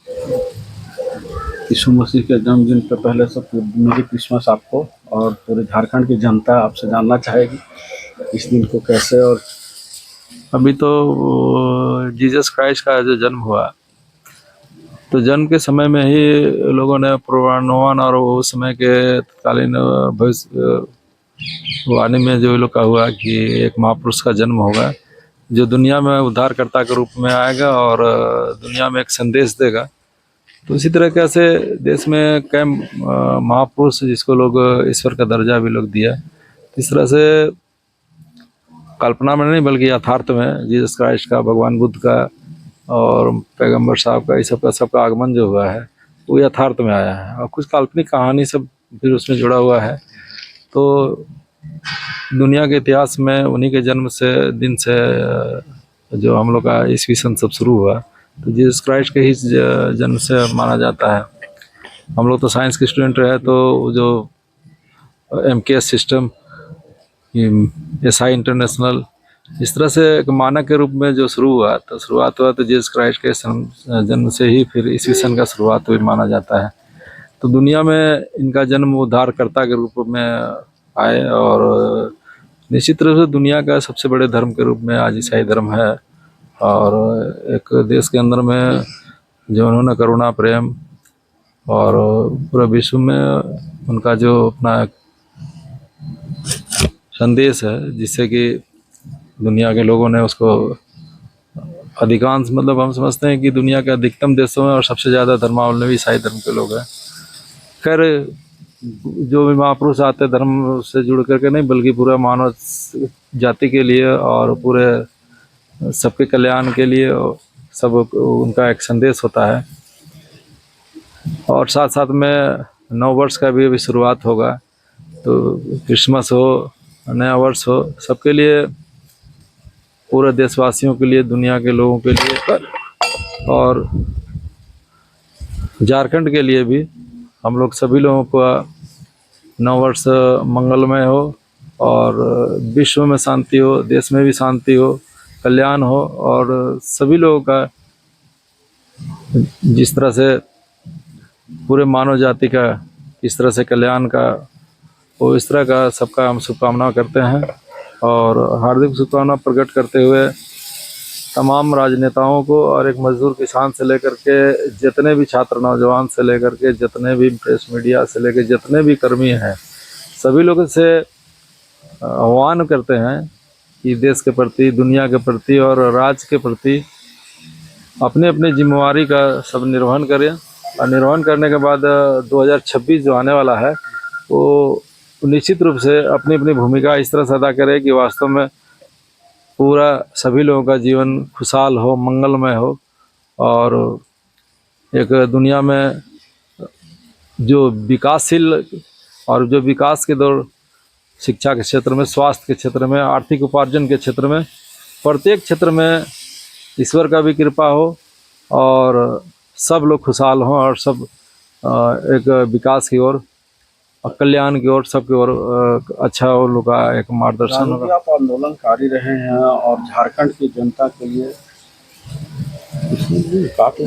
यीशु मसीह के जन्मदिन पे पहले से मेरी क्रिसमस आपको और पूरे झारखंड की जनता आपसे जानना चाहेगी इस दिन को कैसे। और अभी तो जीसस क्राइस्ट का जो जन्म हुआ, तो जन्म के समय में ही लोगों ने पूर्वानुमान और उस समय के तत्कालीन भविष्यवाणी में जो लोग का हुआ कि एक महापुरुष का जन्म होगा जो दुनिया में उद्धारकर्ता के रूप में आएगा और दुनिया में एक संदेश देगा। तो इसी तरह कैसे देश में कई महापुरुष जिसको लोग ईश्वर का दर्जा भी लोग दिया, इस तरह से कल्पना में नहीं बल्कि यथार्थ में जीसस क्राइस्ट का, भगवान बुद्ध का और पैगंबर साहब का, इस सबका आगमन जो हुआ है वो यथार्थ में आया है और कुछ काल्पनिक कहानी सब फिर उसमें जुड़ा हुआ है। तो दुनिया के इतिहास में उन्हीं के जन्म से दिन से जो हम लोग का ईस्वी सन सब शुरू हुआ, तो जीसस क्राइस्ट के ही जन्म से माना जाता है। हम लोग तो साइंस के स्टूडेंट रहे, तो जो MKS सिस्टम, SI इंटरनेशनल, इस तरह से एक मानक के रूप में जो शुरू हुआ, तो शुरुआत हुआ तो जीसस क्राइस्ट के जन्म से ही फिर ईस्वी सन का शुरुआत हुई माना जाता है। तो दुनिया में इनका जन्म उद्धारकर्ता के रूप में आए और निश्चित रूप से दुनिया का सबसे बड़े धर्म के रूप में आज ईसाई धर्म है। और एक देश के अंदर में जो उन्होंने करुणा, प्रेम और पूरे विश्व में उनका जो अपना संदेश है जिससे कि दुनिया के लोगों ने उसको अधिकांश, मतलब हम समझते हैं कि दुनिया के अधिकतम देशों में और सबसे ज़्यादा धर्मावलंबी ईसाई धर्म के लोग हैं। खैर, जो भी महापुरुष आते धर्म से जुड़ करके नहीं बल्कि पूरा मानव जाति के लिए और पूरे सबके कल्याण के लिए सब उनका एक संदेश होता है। और साथ साथ में नव वर्ष का भी अभी शुरुआत होगा, तो क्रिसमस हो, नया वर्ष हो, सबके लिए, पूरे देशवासियों के लिए, दुनिया के लोगों के लिए और झारखंड के लिए भी, हम लोग सभी लोगों का नव वर्ष मंगलमय हो और विश्व में शांति हो, देश में भी शांति हो, कल्याण हो और सभी लोगों का जिस तरह से पूरे मानव जाति का इस तरह से कल्याण का वो इस तरह का सबका हम शुभकामना करते हैं। और हार्दिक शुभकामना प्रकट करते हुए तमाम राजनेताओं को और एक मजदूर किसान से लेकर के जितने भी छात्र नौजवान से लेकर के जितने भी प्रेस मीडिया से लेकर जितने भी कर्मी हैं, सभी लोगों से आह्वान करते हैं कि देश के प्रति, दुनिया के प्रति और राज्य के प्रति अपने अपने जिम्मेवारी का सब निर्वहन करें। और निर्वहन करने के बाद 2026 जो आने वाला है वो निश्चित रूप से अपनी अपनी भूमिका इस तरह से अदा करें कि वास्तव में पूरा सभी लोगों का जीवन खुशहाल हो, मंगलमय हो और एक दुनिया में जो विकासशील और जो विकास के दौर, शिक्षा के क्षेत्र में, स्वास्थ्य के क्षेत्र में, आर्थिक उपार्जन के क्षेत्र में, प्रत्येक क्षेत्र में ईश्वर का भी कृपा हो और सब लोग खुशहाल हों और सब एक विकास की ओर और कल्याण की ओर, सबकी ओर अच्छा और लोग का एक मार्गदर्शन होगा। आप आंदोलनकारी रहे हैं और झारखंड की जनता के लिए काफी